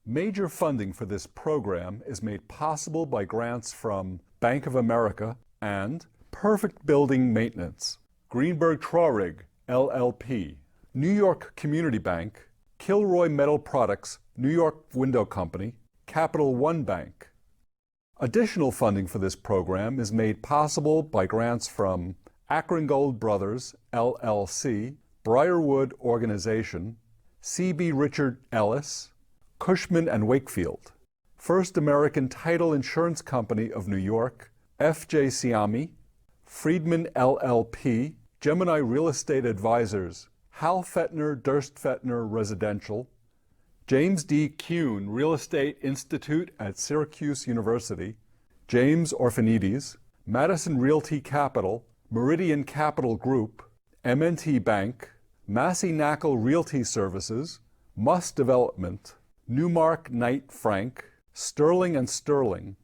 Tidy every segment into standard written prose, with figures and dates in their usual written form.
Major funding for this program is made possible by grants from Bank of America and Perfect Building Maintenance, Greenberg Traurig, LLP, New York Community Bank, Kilroy Metal Products, New York Window Company, Capital One Bank. Additional funding for this program is made possible by grants from Akron Gold Brothers, LLC, Briarwood Organization, C.B. Richard Ellis, Cushman & Wakefield, First American Title Insurance Company of New York, F.J. Siami, Friedman LLP, Gemini Real Estate Advisors, Hal Fettner Durst Fettner Residential, James D. Kuhn Real Estate Institute at Syracuse University, James Orphanides, Madison Realty Capital, Meridian Capital Group, M&T Bank, Massey Knackle Realty Services, Muss Development, Newmark Knight Frank, Sterling & Sterling,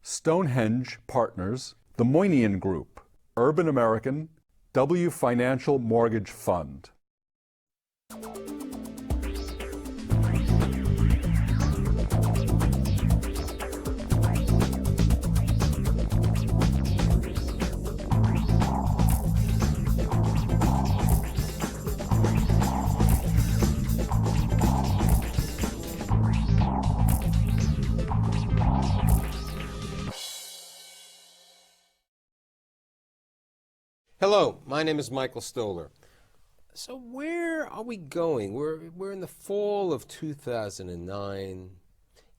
Stonehenge Partners, the Moynihan Group, Urban American, W Financial Mortgage Fund. Hello, my name is Michael Stoller. So where are we going? We're in the fall of 2009.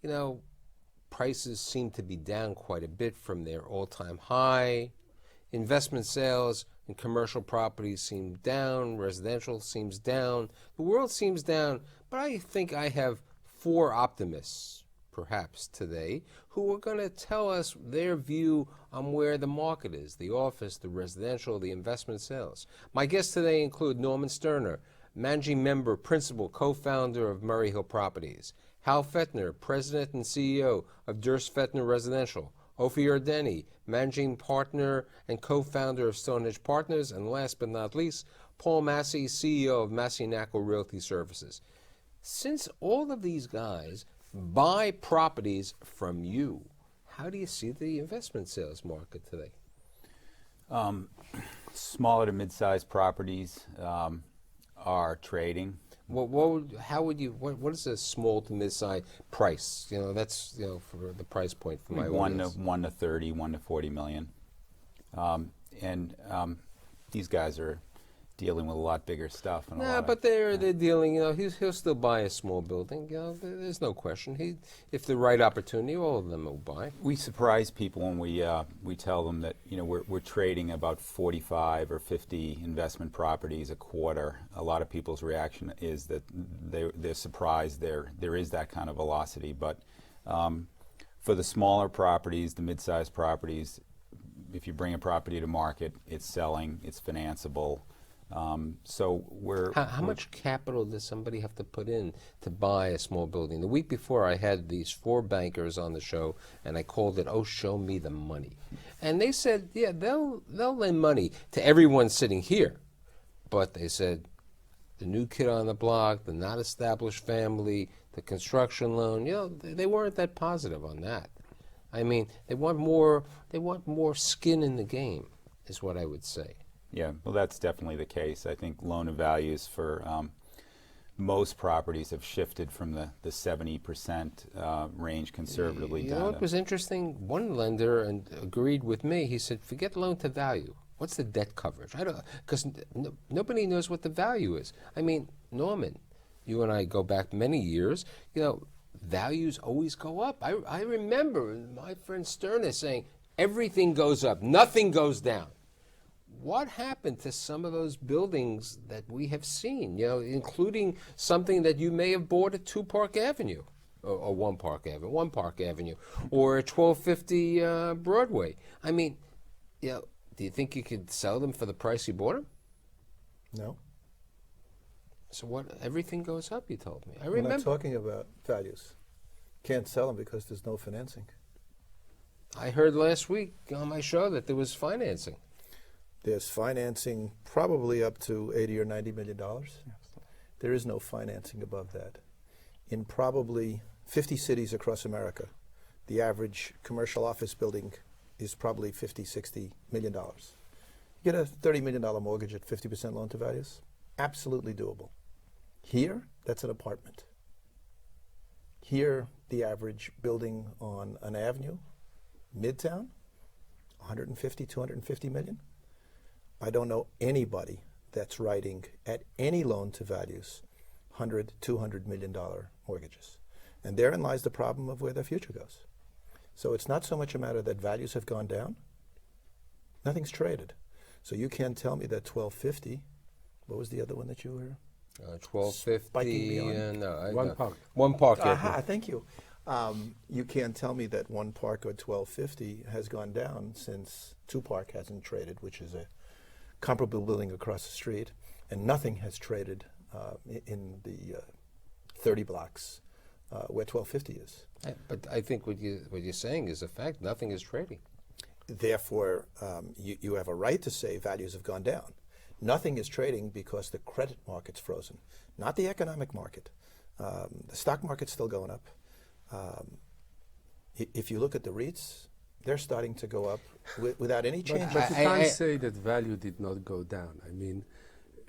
You know, prices seem to be down quite a bit from their all-time high. Investment sales and commercial properties seem down. Residential seems down. The world seems down, but I think I have four optimists, perhaps today, who are going to tell us their view on where the market is, the office, the residential, the investment sales. My guests today include Norman Sterner, managing member, principal, co-founder of Murray Hill Properties; Hal Fettner, president and CEO of Durst Fettner Residential; Ophir Denny, managing partner and co-founder of Stonehenge Partners; and last but not least, Paul Massey, CEO of Massey Knackle Realty Services. Since all of these guys buy properties from you, how do you see the investment sales market today? Smaller to mid-sized properties are trading. What is a small to mid-sized price? You know, that's, you know, for the price point for my audience. 1 to 30, 1 to 40 million. These guys are dealing with a lot bigger stuff. But they're dealing, you know, he'll still buy a small building. You know, there's no question. If the right opportunity, all of them will buy. We surprise people when we tell them that, you know, we're trading about 45 or 50 investment properties a quarter. A lot of people's reaction is that they're surprised there is that kind of velocity. But for the smaller properties, the mid-sized properties, if you bring a property to market, it's selling, it's financeable. How much capital does somebody have to put in to buy a small building? The week before, I had these four bankers on the show, and I called it, "Oh, show me the money." And they said, yeah, they'll lend money to everyone sitting here. But they said, the new kid on the block, the not established family, the construction loan, you know, they weren't that positive on that. I mean, they want more skin in the game, is what I would say. Yeah, well, that's definitely the case. I think loan-to-values for most properties have shifted from the 70% range conservatively down. You know what was interesting? One lender agreed with me. He said, forget loan-to-value. What's the debt coverage? Because nobody knows what the value is. I mean, Norman, you and I go back many years. You know, values always go up. I remember my friend Sterner saying, everything goes up, nothing goes down. What happened to some of those buildings that we have seen, you know, including something that you may have bought at 2 Park Avenue, or 1 Park Avenue, or at 1250 Broadway? I mean, you know, do you think you could sell them for the price you bought them? No. So what? Everything goes up, you told me. I We're remember. not talking about values. Can't sell them because there's no financing. I heard last week on my show that there was financing. There's financing probably up to $80 or $90 million. There is no financing above that. In probably 50 cities across America, the average commercial office building is probably $50, $60 million. You get a $30 million mortgage at 50% loan to values, absolutely doable. Here, that's an apartment. Here, the average building on an avenue, Midtown, 150, 250 million. I don't know anybody that's writing at any loan to values $100, $200 million mortgages. And therein lies the problem of where the future goes. So it's not so much a matter that values have gone down. Nothing's traded. So you can't tell me that 1250, what was the other one that you were? 1250 and One park. One park. Aha, thank you. You can't tell me that one park or 1250 has gone down since Two Park hasn't traded, which is a comparable building across the street, and nothing has traded in the 30 blocks where 1250 is. But I think what you're saying is a fact. Nothing is trading. Therefore, you have a right to say values have gone down. Nothing is trading because the credit market's frozen, not the economic market. The stock market's still going up. If you look at the REITs, they're starting to go up without any change. But you can't say that value did not go down. I mean,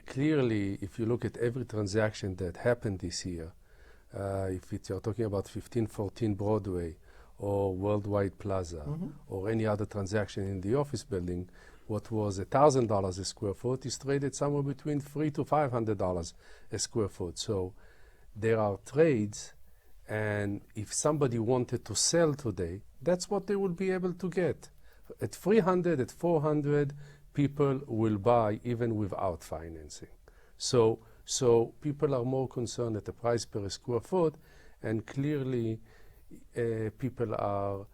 clearly, if you look at every transaction that happened this year, if you're talking about 1514 Broadway or Worldwide Plaza or any other transaction in the office building, what was $1,000 a square foot is traded somewhere between $300 to $500 a square foot. So there are trades, and if somebody wanted to sell today, that's what they will be able to get. At 300, at 400, people will buy even without financing. So people are more concerned at the price per square foot, and clearly people are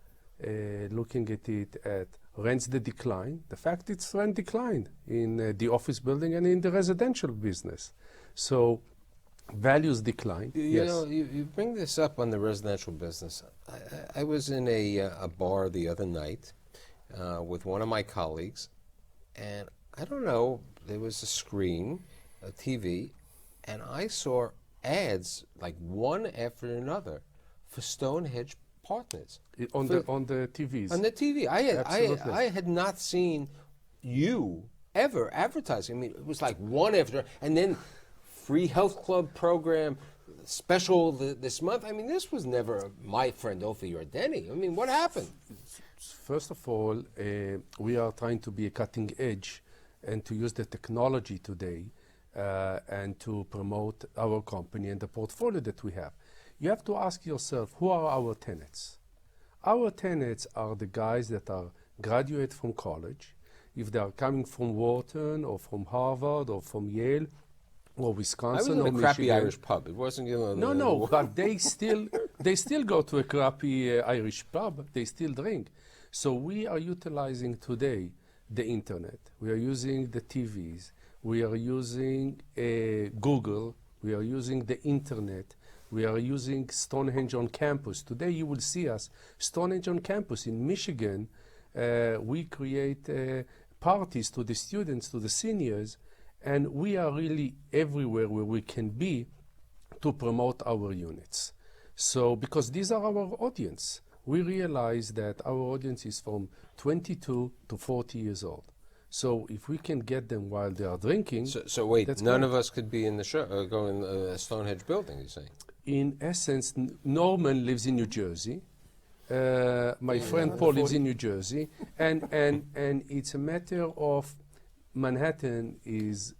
looking at it at rents that decline. The fact it's rent declined in the office building and in the residential business. So values decline. You know, you bring this up on the residential business. I was in a bar the other night with one of my colleagues, and I don't know, there was a screen, a TV, and I saw ads like one after another for Stonehenge Partners. On the TVs. On the TV. Absolutely. I had not seen you ever advertising. I mean, it was like one after, and then free health club program, special this month. I mean, this was never my friend Ophir or Denny. I mean, what happened? First of all, we are trying to be a cutting edge and to use the technology today and to promote our company and the portfolio that we have. You have to ask yourself, who are our tenants? Our tenants are the guys that are graduate from college. If they are coming from Wharton or from Harvard or from Yale or Wisconsin I was in or a crappy Michigan. Irish pub. It wasn't, you know. No, but they still go to a crappy Irish pub. They still drink. So we are utilizing today the internet. We are using the TVs. We are using Google. We are using the internet. We are using Stonehenge on campus. Today you will see us, Stonehenge on campus in Michigan. We create parties to the students, to the seniors, and we are really everywhere where we can be to promote our units. So, because these are our audience, we realize that our audience is from 22 to 40 years old. So if we can get them while they are drinking... So wait, none of us could be in the show, go in the Stonehenge building, you're saying? In essence, Norman lives in New Jersey. My friend Paul lives in New Jersey. And it's a matter of Manhattan is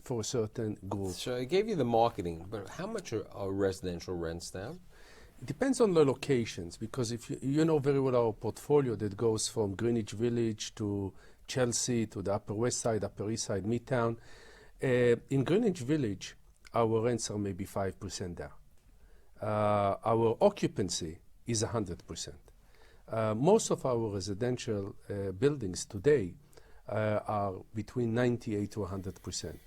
for a certain group. So I gave you the marketing, but how much are residential rents down? It depends on the locations, because if you know very well our portfolio that goes from Greenwich Village to Chelsea to the Upper West Side, Upper East Side, Midtown. In Greenwich Village, our rents are maybe 5% down. Our occupancy is 100%. Most of our residential buildings today are between 98 to 100%.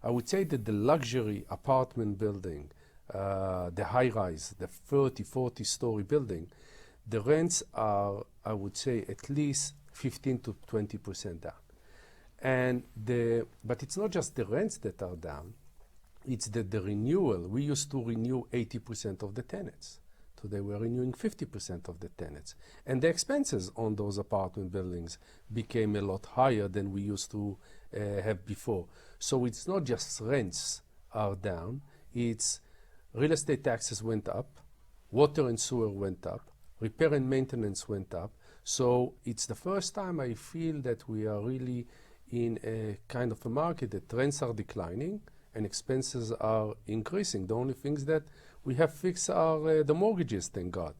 I would say that the luxury apartment building, the high-rise, the 30, 40-story building, the rents are, I would say, at least 15 to 20% down. But it's not just the rents that are down, it's the renewal. We used to renew 80% of the tenants. Today we're renewing 50% of the tenants. And the expenses on those apartment buildings became a lot higher than we used to have before. So it's not just rents are down, it's real estate taxes went up, water and sewer went up, repair and maintenance went up. So it's the first time I feel that we are really in a kind of a market that rents are declining and expenses are increasing. The only things that we have fixed are the mortgages, thank God.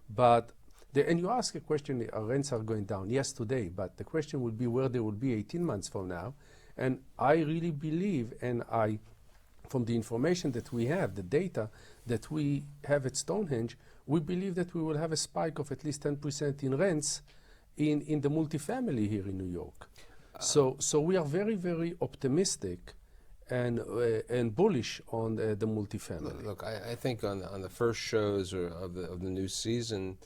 But and you ask a question, rents are going down. Yes, today, but the question will be where they will be 18 months from now. And I really believe, and from the information that we have, the data that we have at Stonehenge, we believe that we will have a spike of at least 10% in rents in the multifamily here in New York. So we are very, very optimistic and bullish on the multifamily. Look, I think on the first shows of the new season,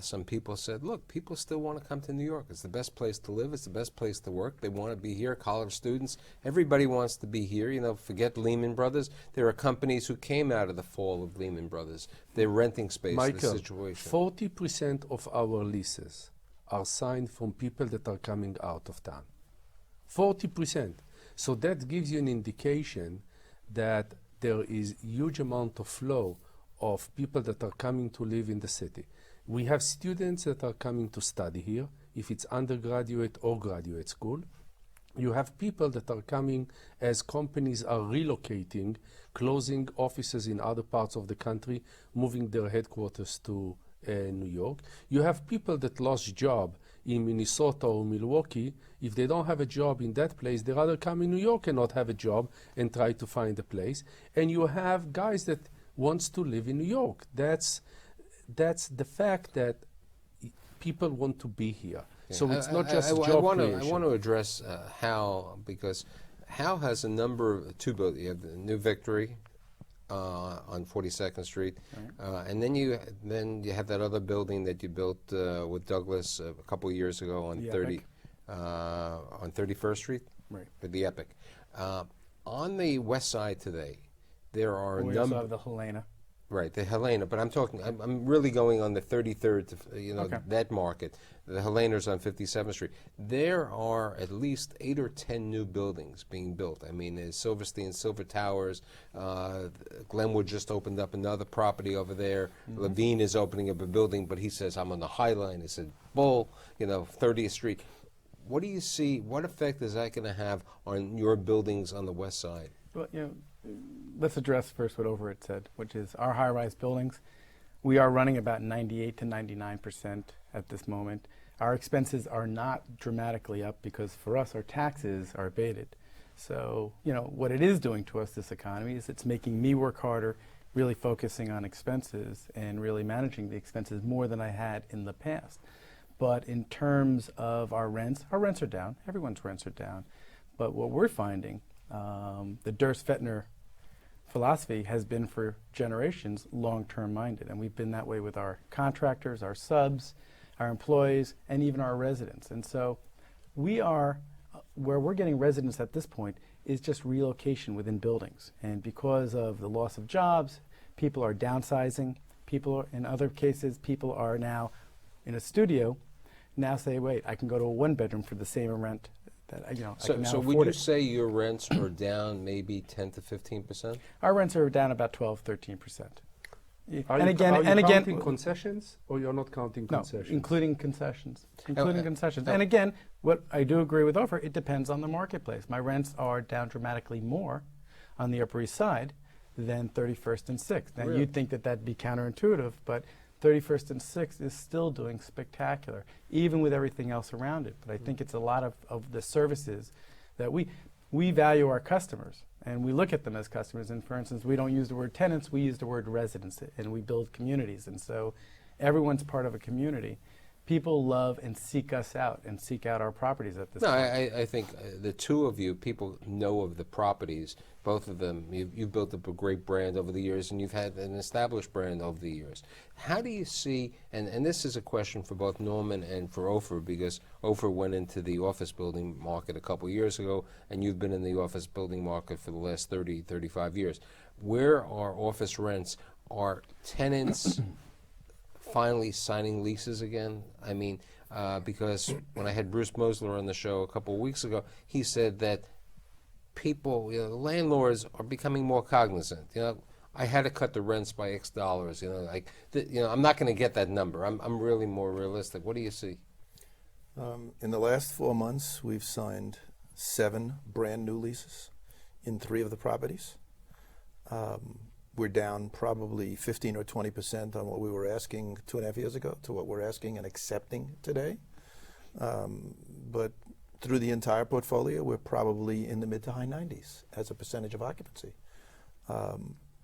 some people said, look, people still want to come to New York. It's the best place to live. It's the best place to work. They want to be here. College students, everybody wants to be here. You know, forget Lehman Brothers. There are companies who came out of the fall of Lehman Brothers. They're renting space in the situation. 40% of our leases are signed from people that are coming out of town. 40%. So that gives you an indication that there is huge amount of flow of people that are coming to live in the city. We have students that are coming to study here, if it's undergraduate or graduate school. You have people that are coming as companies are relocating, closing offices in other parts of the country, moving their headquarters to New York. You have people that lost job in Minnesota or Milwaukee. If they don't have a job in that place, they rather come in New York and not have a job and try to find a place. And you have guys that wants to live in New York. That's the fact that people want to be here. Yeah. So it's not just job creation. I want to address Hal, because Hal has a number of two buildings. You have the New Victory on 42nd Street, and then you have that other building that you built with Douglas a couple of years ago on 31st Street, right? With the Epic. On the west side today, there are we also have the Helena. Right, the Helena, but I'm really going on the 33rd to, that market. The Helena's on 57th Street. There are at least 8 or 10 new buildings being built. I mean, there's Silverstein, Silver Towers, Glenwood just opened up another property over there. Mm-hmm. Levine is opening up a building, but he says, I'm on the High Line. He said, Bull, 30th Street. What do you see, what effect is that going to have on your buildings on the west side? Well, let's address first what Overett said, which is our high-rise buildings. We are running about 98 to 99% at this moment. Our expenses are not dramatically up because for us, our taxes are abated. So, what it is doing to us, this economy, is it's making me work harder, really focusing on expenses and really managing the expenses more than I had in the past. But in terms of our rents are down. Everyone's rents are down. But what we're finding, the Durst-Fettner philosophy has been for generations long-term minded, and we've been that way with our contractors, our subs, our employees, and even our residents. And so we are, where we're getting residents at this point is just relocation within buildings. And because of the loss of jobs, people are downsizing. In other cases, people are now in a studio, now say, wait, I can go to a one-bedroom for the same rent. So would you say your rents are down maybe 10 to 15%? Our rents are down about 12, 13%. Are you counting concessions, or you're not counting concessions? No, including concessions. And again, what I do agree with Ofer, it depends on the marketplace. My rents are down dramatically more on the Upper East Side than 31st and 6th. Now, Really? You'd think that that'd be counterintuitive, but 31st and 6th is still doing spectacular, even with everything else around it. But I think it's a lot of the services that we value our customers, and we look at them as customers. And for instance, we don't use the word tenants, we use the word residents, and we build communities. And so everyone's part of a community. People love and seek us out and seek out our properties at this point. I think the two of you, people know of the properties, both of them. You've built up a great brand over the years, and you've had an established brand over the years. How do you see, and this is a question for both Norman and for Ofer, because Ofer went into the office building market a couple years ago, and you've been in the office building market for the last 30, 35 years. Where are office rents? Are tenants finally signing leases again? I mean, because when I had Bruce Mosler on the show a couple of weeks ago, he said that people, landlords are becoming more cognizant. I had to cut the rents by X dollars. I'm not going to get that number. I'm really more realistic. What do you see? In the last 4 months, we've signed 7 brand new leases in 3 of the properties. We're down probably 15 or 20% on what we were asking 2.5 years ago to what we're asking and accepting today. But through the entire portfolio, we're probably in the mid to high 90s as a percentage of occupancy.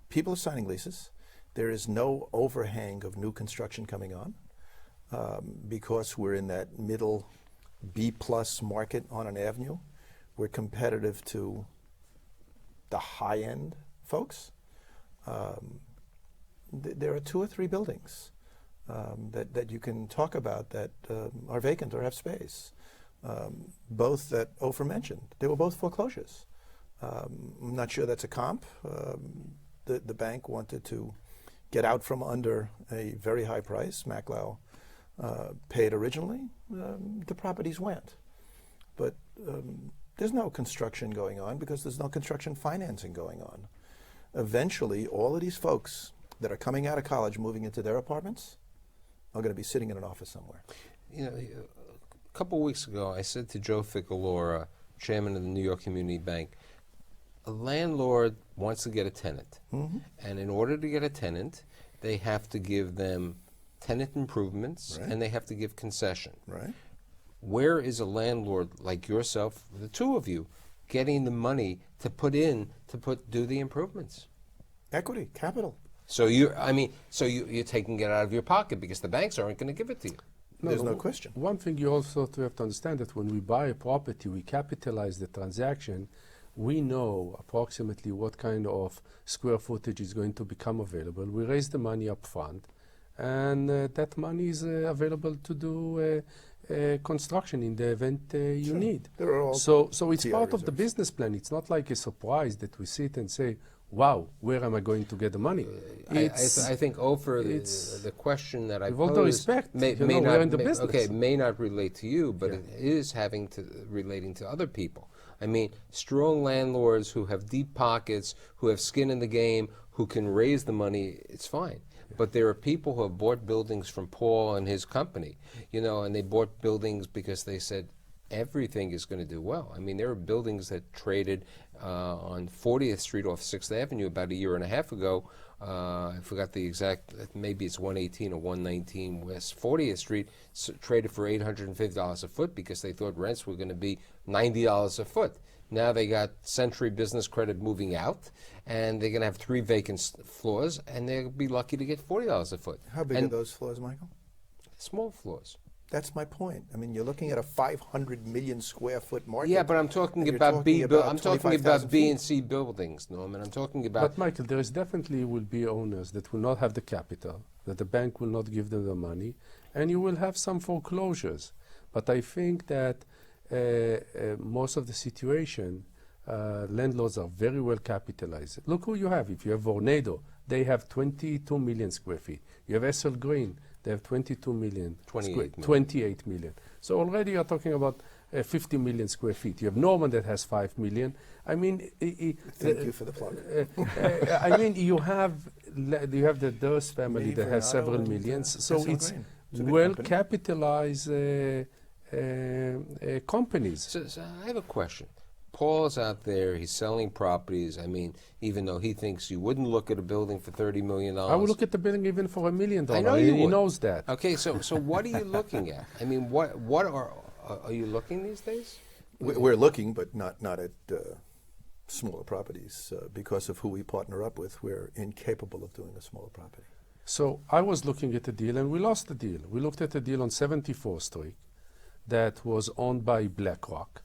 People are signing leases. There is no overhang of new construction coming on because we're in that middle B-plus market on an avenue. We're competitive to the high-end folks. There are 2 or 3 buildings that you can talk about that are vacant or have space. Both that Ofer mentioned, they were both foreclosures. I'm not sure that's a comp. The bank wanted to get out from under a very high price. Maclau paid originally. The properties went. But there's no construction going on because there's no construction financing going on. Eventually, all of these folks that are coming out of college, moving into their apartments, are going to be sitting in an office somewhere. A couple of weeks ago, I said to Joe Ficalora, chairman of the New York Community Bank, a landlord wants to get a tenant. Mm-hmm. And in order to get a tenant, they have to give them tenant improvements, right, and they have to give concession. Right. Where is a landlord like yourself, the 2 of you, getting the money to do the improvements? Equity, capital. So you're taking it out of your pocket because the banks aren't going to give it to you. There's no question. One thing you also have to understand that when we buy a property, we capitalize the transaction. We know approximately what kind of square footage is going to become available. We raise the money up front, and that money is available to do construction in the event you need. So it's part of the business plan. It's not like a surprise that we sit and say, wow, where am I going to get the money? I think, Ofer, the question that I with all due respect, may we're in the business. Okay, may not relate to you, but it is relating to other people. I mean, strong landlords who have deep pockets, who have skin in the game, who can raise the money, it's fine. But there are people who have bought buildings from Paul and his company, and they bought buildings because they said everything is going to do well. I mean, there are buildings that traded on 40th Street off 6th Avenue about 1.5 years ago. I forgot the exact, maybe it's 118 or 119 West 40th Street, traded for $850 a foot because they thought rents were going to be $90 a foot. Now they got Century Business Credit moving out, and they're going to have 3 vacant floors, and they'll be lucky to get $40 a foot. How big are those floors, Michael? Small floors. That's my point. I mean, you're looking at a 500 million square foot market. Yeah, but I'm talking about B and C buildings, Norman. I'm talking about. But Michael, there is definitely will be owners that will not have the capital, that the bank will not give them the money, and you will have some foreclosures. But I think that most of the situation, landlords are very well capitalized. Look who you have. If you have Vornado, they have 22 million square feet. You have Essel Green, they have 22 million. 28 million. So already you're talking about 50 million square feet. You have Norman that has 5 million. I mean, thank you for the plug. I mean, you have the Durst family that has several millions. So it's well capitalized companies. So I have a question. Paul's out there, he's selling properties. I mean, even though he thinks you wouldn't look at a building for $30 million. I would look at the building even for $1 million. I know you He knows that. Okay, so what are you looking at? I mean, what are you looking these days? We're looking, but not at smaller properties. Because of who we partner up with, we're incapable of doing a smaller property. So I was looking at a deal, and we lost the deal. We looked at a deal on 74th Street that was owned by BlackRock.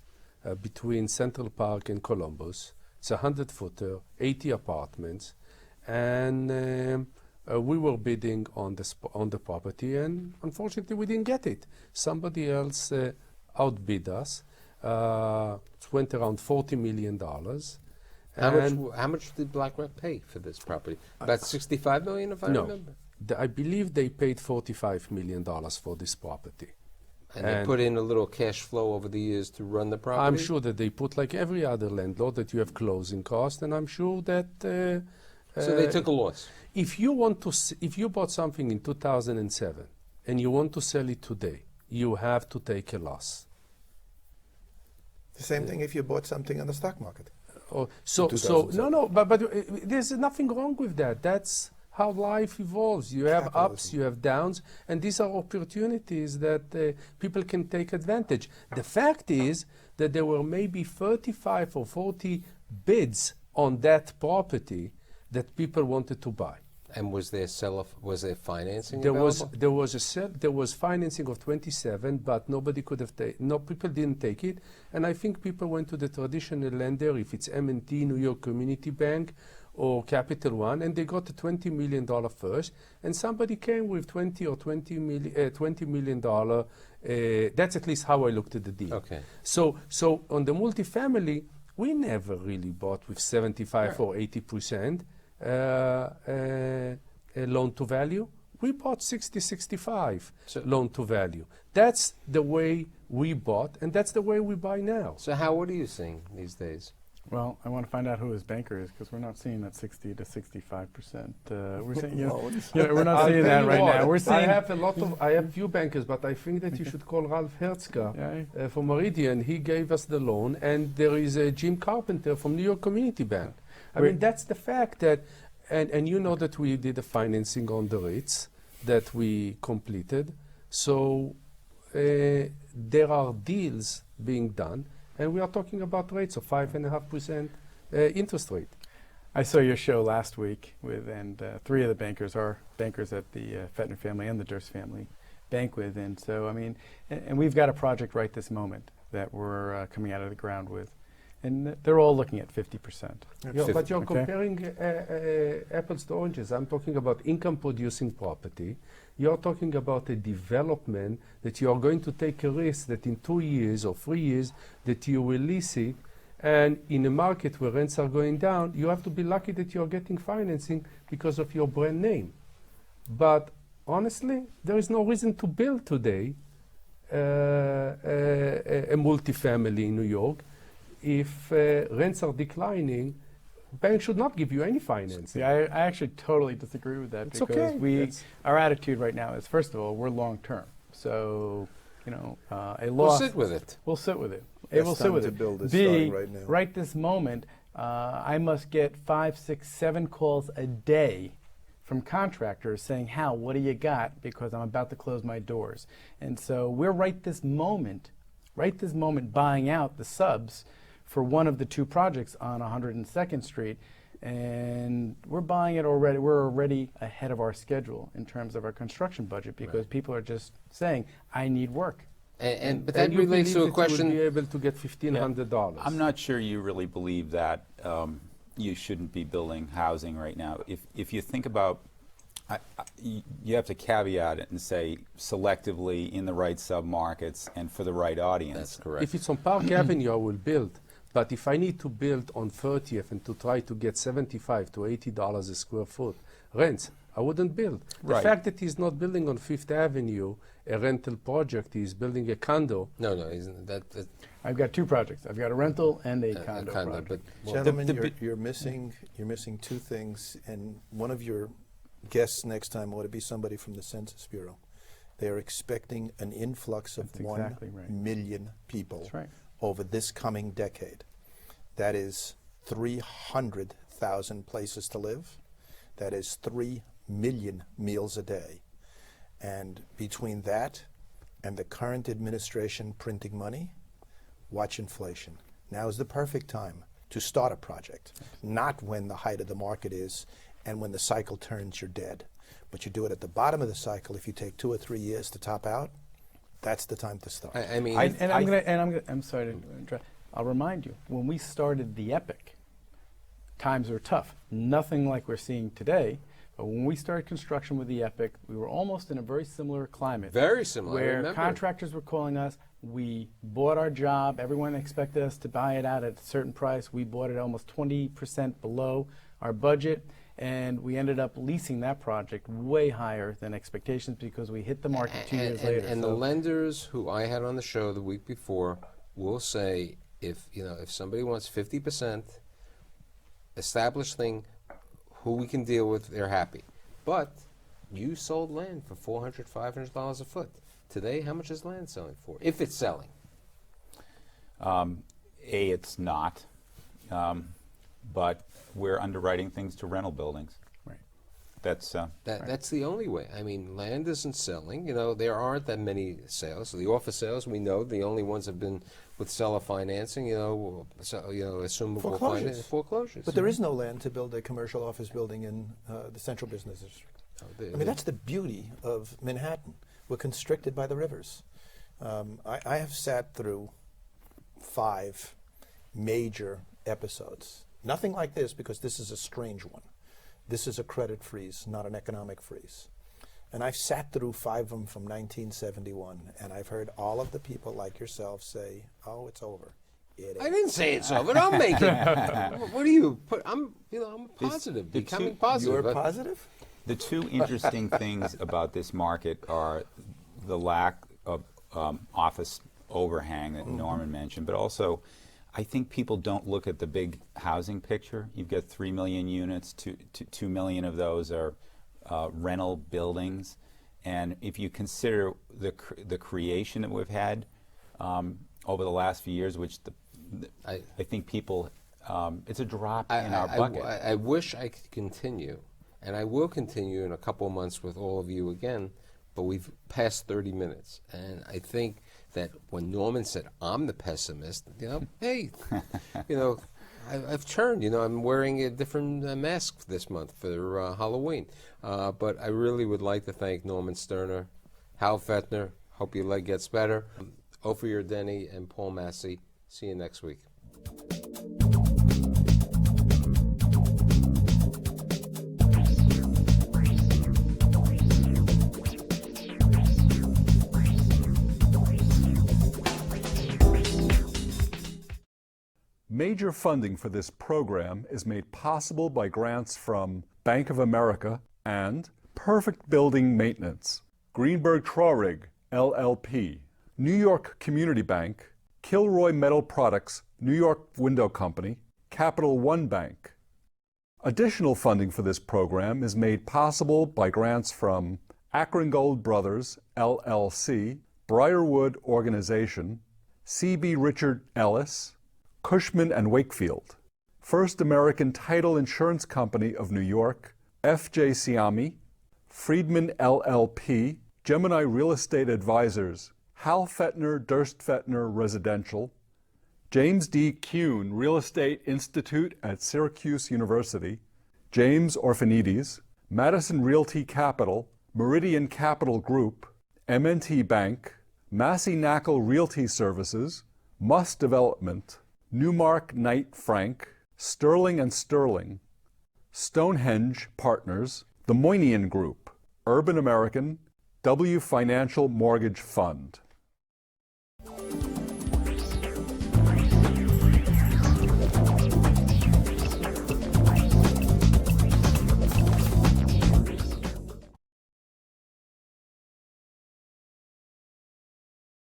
Between Central Park and Columbus. It's a 100-footer, 80 apartments, and we were bidding on the property, and unfortunately we didn't get it. Somebody else outbid us. It went around $40 million. How much did BlackRock pay for this property? About $65 million, if I remember. I believe they paid $45 million for this property. And they put in a little cash flow over the years to run the property? I'm sure that they put, like every other landlord, that you have closing costs, and I'm sure that... so they took a loss? If you bought something in 2007 and you want to sell it today, you have to take a loss. The same thing if you bought something on the stock market. But there's nothing wrong with that. That's how life evolves. You have ups, you have downs, and these are opportunities that people can take advantage. The fact is that there were maybe 35 or 40 bids on that property that people wanted to buy. And was there financing There available? was financing of 27, but nobody could have people didn't take it, and I think people went to the traditional lender, if it's M&T, New York Community Bank, or Capital One, and they got a $20 million first, and somebody came with $20 million. That's at least how I looked at the deal. Okay. So on the multifamily, we never really bought with 75 or 80%. Loan to value. We bought 65 loan to value. That's the way we bought, and that's the way we buy now. So what are you seeing these days? Well, I want to find out who his banker is, because we're not seeing that 60 to 65%. We're seeing, we're not seeing that right now. We're seeing. I have few bankers, but I think that you should call Ralph Herzka from Meridian. He gave us the loan, and there is Jim Carpenter from New York Community Bank. I mean, that's the fact that, and you know that we did the financing on the REITs that we completed. So there are deals being done, and we are talking about rates of 5.5% interest rate. I saw your show last week and three of the bankers are bankers at the Fettner family and the Durst family bank with. And so, I mean, and we've got a project right this moment that we're coming out of the ground with. And they're all looking at 50%. But you're comparing apples to oranges. I'm talking about income-producing property. You're talking about a development that you are going to take a risk that in 2 years or 3 years that you will lease it. And in a market where rents are going down, you have to be lucky that you're getting financing because of your brand name. But honestly, there is no reason to build today a multifamily in New York. If rents are declining, banks should not give you any financing. Yeah, I actually totally disagree with that. It's because okay. Our attitude right now is, first of all, we're long term. So, a loss. We'll sit with it. We'll sit with it. Best time to build is starting right now. Right this moment, I must get 5, 6, 7 calls a day from contractors saying, Hal, what do you got? Because I'm about to close my doors. And so we're right this moment buying out the subs for one of the 2 projects on 102nd Street, and we're buying it already. We're already ahead of our schedule in terms of our construction budget because people are just saying, I need work. But that relates to a question. You will be able to get $1,500. I'm not sure you really believe that you shouldn't be building housing right now. If you think about, you have to caveat it and say selectively in the right submarkets and for the right audience. That's correct. If it's on Park Avenue, I will build. But if I need to build on 30th and to try to get $75 to $80 a square foot rents, I wouldn't build. The fact that he's not building on Fifth Avenue a rental project, he's building a condo. No, isn't that I've got 2 projects. I've got a rental and a condo project. But Gentlemen, you're missing 2 things, and one of your guests next time ought to be somebody from the Census Bureau. They are expecting an influx of 1 million people over this coming decade. That is 300,000 places to live. That is 3 million meals a day. And between that and the current administration printing money, watch inflation. Now is the perfect time to start a project, not when the height of the market is and when the cycle turns, you're dead. But you do it at the bottom of the cycle. If you take 2 or 3 years to top out, that's the time to start. I'm sorry to interrupt. I'll remind you, when we started the Epic, times were tough. Nothing like we're seeing today. But when we started construction with the Epic, we were almost in a very similar climate. Very similar. Where contractors were calling us. We bought our job. Everyone expected us to buy it out at a certain price. We bought it almost 20% below our budget. And we ended up leasing that project way higher than expectations because we hit the market 2 years later. And the lenders who I had on the show the week before will say, if somebody wants 50% established thing, who we can deal with, they're happy. But you sold land for $400, $500 a foot. Today, how much is land selling for, if it's selling? It's not. But we're underwriting things to rental buildings. Right. That's That's the only way. I mean, land isn't selling. There aren't that many sales. The office sales, we know, the only ones have been with seller financing. Assumable Foreclosures. Foreclosures. But there is no land to build a commercial office building in the central business district. I mean, that's the beauty of Manhattan. We're constricted by the rivers. I have sat through 5 major episodes. Nothing like this, because this is a strange one. This is a credit freeze, not an economic freeze. And I've sat through 5 of them from 1971, and I've heard all of the people like yourself say, "Oh, it's over." I didn't say it's over. I'm making. What do you put? I'm positive, becoming positive. You're positive? the two interesting things about this market are the lack of office overhang that Norman mentioned, but also I think people don't look at the big housing picture. You've got 3 million units, 2 million of those are rental buildings. And if you consider the creation that we've had over the last few years, which I think people, it's a drop in our bucket. I wish I could continue, and I will continue in a couple of months with all of you again, but we've passed 30 minutes. And I think that when Norman said, I'm the pessimist, hey, I've turned, I'm wearing a different mask this month for Halloween. But I really would like to thank Norman Sterner, Hal Fettner, hope your leg gets better, Ophir Denny, and Paul Massey. See you next week. Major funding for this program is made possible by grants from Bank of America and Perfect Building Maintenance, Greenberg Traurig, LLP, New York Community Bank, Kilroy Metal Products, New York Window Company, Capital One Bank. Additional funding for this program is made possible by grants from Akron Gold Brothers, LLC, Briarwood Organization, C.B. Richard Ellis, Cushman & Wakefield, First American Title Insurance Company of New York, F.J. Siami, Friedman LLP, Gemini Real Estate Advisors, Hal Fettner Durst Fettner Residential, James D. Kuhn Real Estate Institute at Syracuse University, James Orphanides, Madison Realty Capital, Meridian Capital Group, M&T Bank, Massey Knackle Realty Services, Muss Development, Newmark Knight Frank, Sterling & Sterling, Stonehenge Partners, the Moynihan Group, Urban American, W Financial Mortgage Fund.